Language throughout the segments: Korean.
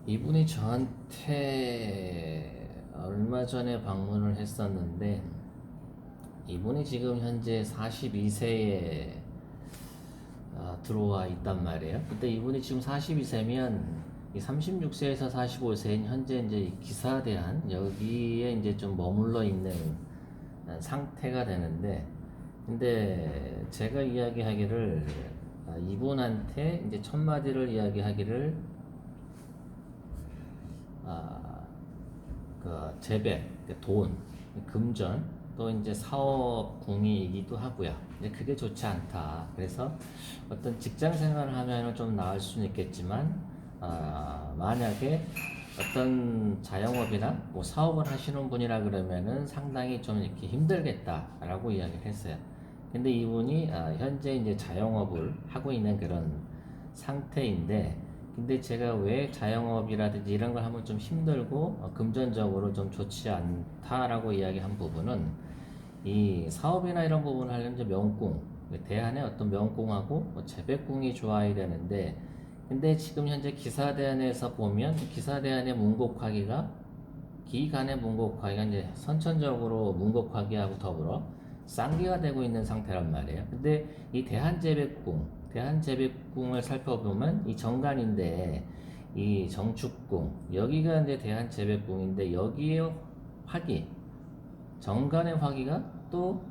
이분이 저한테 얼마 전에 방문을 했었는데, 이분이 지금 현재 42세에 들어와 있단 말이에요. 근데 이분이 지금 42세면 이 36세에서 45세인 현재 이제 이 기사대한 여기에 이제 좀 머물러 있는 상태가 되는데, 근데 제가 이야기하기를 이분한테 이제 첫 마디를 이야기하기를 아, 그 재배, 그 돈, 금전, 또 이제 사업 궁이이기도 하고요. 근데 그게 좋지 않다. 그래서 어떤 직장 생활을 하면은 좀 나을 수는 있겠지만, 만약에 어떤 자영업이나 뭐 사업을 하시는 분이라 그러면은 상당히 좀 이렇게 힘들겠다라고 이야기를 했어요. 근데 이분이 현재 이제 자영업을 하고 있는 그런 상태인데, 근데 제가 왜 자영업이라든지 이런 걸 하면 좀 힘들고 금전적으로 좀 좋지 않다라고 이야기한 부분은, 이 사업이나 이런 부분을 하려면 이제 명궁, 대안의 어떤 명궁하고 재배궁이 좋아야 되는데, 근데 지금 현재 기사대안에서 보면 기사대안의 문곡화기가 기간의 문곡화기가 이제 선천적으로 문곡화기하고 더불어 쌍기가 되고 있는 상태란 말이에요. 근데 이 대한재배궁을 살펴보면 이 정간인데, 이 정축궁, 여기가 이제 대한재배궁인데 여기에 화기, 정간의 화기가 또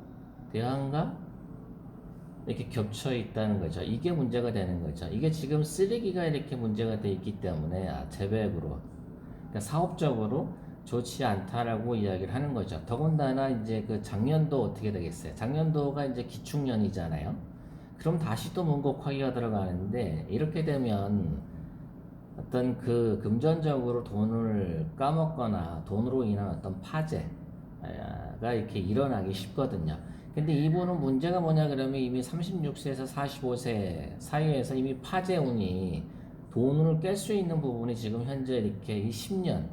대한과 이렇게 겹쳐 있다는 거죠. 이게 문제가 되는 거죠. 이게 지금 쓰레기가 이렇게 문제가 돼 있기 때문에 재배액으로, 그러니까 사업적으로 좋지 않다라고 이야기를 하는 거죠. 더군다나 이제 그 작년도 어떻게 되겠어요? 작년도가 이제 기축년이잖아요. 그럼 다시 또 문곡화기가 들어가는데, 이렇게 되면 어떤 그 금전적으로 돈을 까먹거나 돈으로 인한 어떤 파재가 이렇게 일어나기 쉽거든요. 근데 이분은 문제가 뭐냐 그러면 이미 36세에서 45세 사이에서 이미 파재운이 돈을 깰 수 있는 부분이 지금 현재 이렇게 이 10년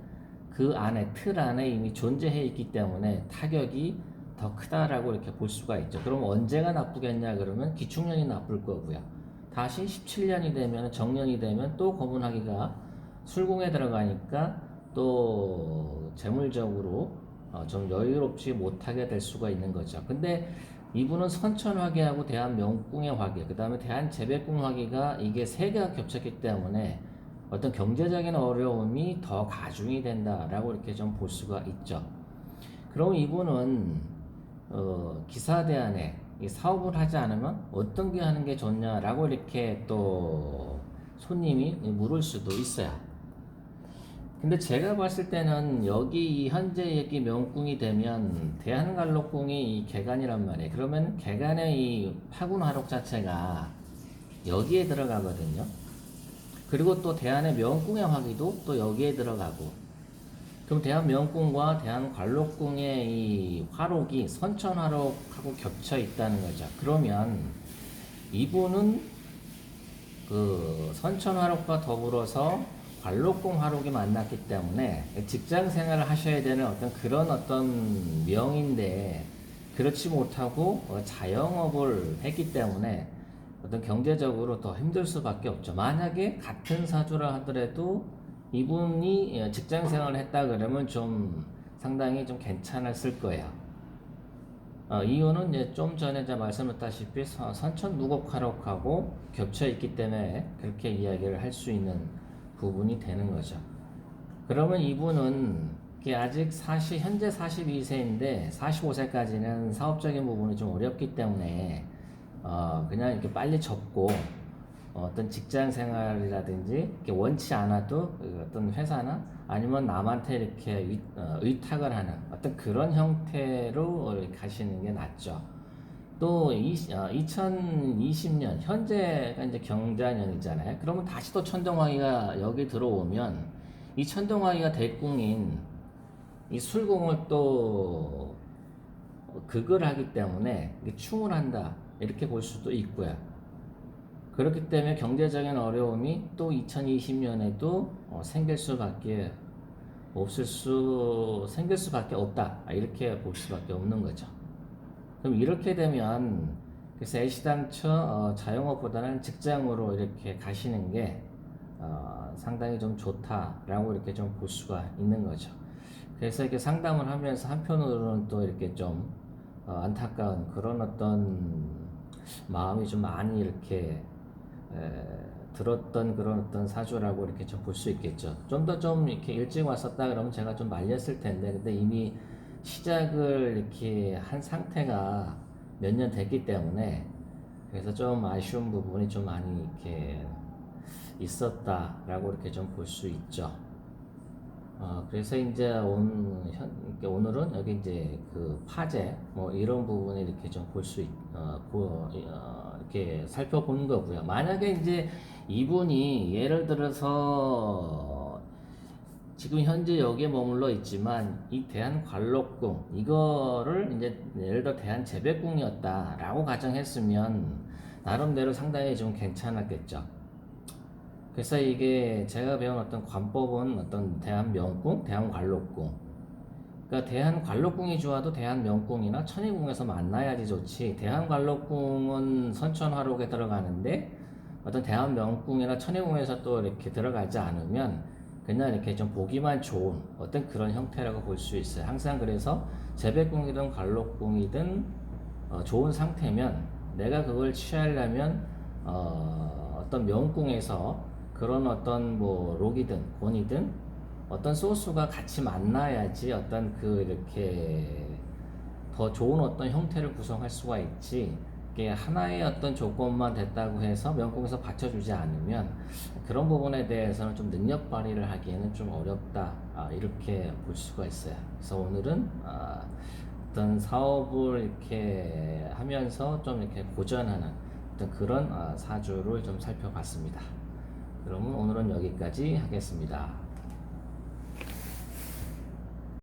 그 안에 틀 안에 이미 존재해 있기 때문에 타격이 더 크다라고 이렇게 볼 수가 있죠. 그럼 언제가 나쁘겠냐 그러면 기축년이 나쁠 거고요. 다시 17년이 되면, 정년이 되면 또 거문하기가 술궁에 들어가니까 또 재물적으로 좀 여유롭지 못하게 될 수가 있는 거죠. 근데 이분은 선천화기하고 대한명궁의 화기, 그 다음에 대한재배궁 화기가 이게 세 개가 겹쳤기 때문에 어떤 경제적인 어려움이 더 가중이 된다라고 이렇게 좀 볼 수가 있죠. 그럼 이분은 기사대안에 이 사업을 하지 않으면 어떤 게 하는 게 좋냐라고 이렇게 또 손님이 물을 수도 있어요. 근데 제가 봤을 때는 여기 이 현재 여기 명궁이 되면 대한갈록궁이 이 개간이란 말이에요. 그러면 개간의 이 파군화록 자체가 여기에 들어가거든요. 그리고 또 대한의 명궁의 화기도 또 여기에 들어가고, 그럼 대한명궁과 대한관록궁의 이 화록이 선천화록하고 겹쳐 있다는 거죠. 그러면 이분은 그 선천화록과 더불어서 관록궁 화록이 만났기 때문에 직장 생활을 하셔야 되는 어떤 그런 어떤 명인데, 그렇지 못하고 자영업을 했기 때문에 어떤 경제적으로 더 힘들 수밖에 없죠. 만약에 같은 사주라 하더라도 이분이 직장 생활을 했다 그러면 좀 상당히 좀 괜찮았을 거예요. 이유는 이제 좀 전에 제가 말씀드렸다시피 선천 무곡화록하고 겹쳐 있기 때문에 그렇게 이야기를 할 수 있는 부분이 되는 거죠. 그러면 이분은 아직 현재 42세인데 45세까지는 사업적인 부분이 좀 어렵기 때문에 그냥 이렇게 빨리 접고 어떤 직장 생활이라든지 이렇게 원치 않아도 그 어떤 회사나 아니면 남한테 이렇게 의탁을 하는 어떤 그런 형태로 가시는 게 낫죠. 또 2020년 현재가 이제 경자년이잖아요. 그러면 다시 또 천정화기가 여기 들어오면 이 천정화기가 대궁인 이 술궁을 또 극을 하기 때문에 충을 한다 이렇게 볼 수도 있고요. 그렇기 때문에 경제적인 어려움이 또 2020년에도 생길 수밖에 없다 이렇게 볼 수밖에 없는 거죠. 그럼 이렇게 되면 그래서 애시당초 자영업보다는 직장으로 이렇게 가시는 게 상당히 좀 좋다라고 이렇게 좀 볼 수가 있는 거죠. 그래서 이렇게 상담을 하면서 한편으로는 또 이렇게 좀 안타까운 그런 어떤 마음이 좀 많이 이렇게 들었던 그런 어떤 사주라고 이렇게 좀 볼 수 있겠죠. 좀 더 좀 이렇게 일찍 왔었다 그러면 제가 좀 말렸을 텐데, 근데 이미 시작을 이렇게 한 상태가 몇 년 됐기 때문에 그래서 좀 아쉬운 부분이 좀 많이 이렇게 있었다라고 이렇게 좀 볼 수 있죠. 그래서 이제 오늘은 여기 이제 그 파재 뭐 이런 부분을 이렇게 좀 볼 수 이렇게 살펴보는 거고요. 만약에 이제 이분이 예를 들어서 지금 현재 여기에 머물러 있지만 이 대한관록궁 이거를 이제 예를 들어 대한재백궁이었다라고 가정했으면 나름대로 상당히 좀 괜찮았겠죠. 그래서 이게 제가 배운 어떤 관법은 어떤 대한명궁, 대한관록궁. 그러니까 대한관록궁이 좋아도 대한명궁이나 천의궁에서 만나야지 좋지. 대한관록궁은 선천화록에 들어가는데 어떤 대한명궁이나 천의궁에서 또 이렇게 들어가지 않으면 그냥 이렇게 좀 보기만 좋은 어떤 그런 형태라고 볼 수 있어요. 항상 그래서 재백궁이든 관록궁이든 좋은 상태면 내가 그걸 취하려면 어떤 명궁에서 그런 어떤 뭐 록이든 권이든 어떤 소스가 같이 만나야지 어떤 그 이렇게 더 좋은 어떤 형태를 구성할 수가 있지. 이게 하나의 어떤 조건만 됐다고 해서 명궁에서 받쳐주지 않으면 그런 부분에 대해서는 좀 능력 발휘를 하기에는 좀 어렵다, 이렇게 볼 수가 있어요. 그래서 오늘은 어떤 사업을 이렇게 하면서 좀 이렇게 고전하는 어떤 그런 사주를 좀 살펴봤습니다. 그러면 오늘은 여기까지 하겠습니다.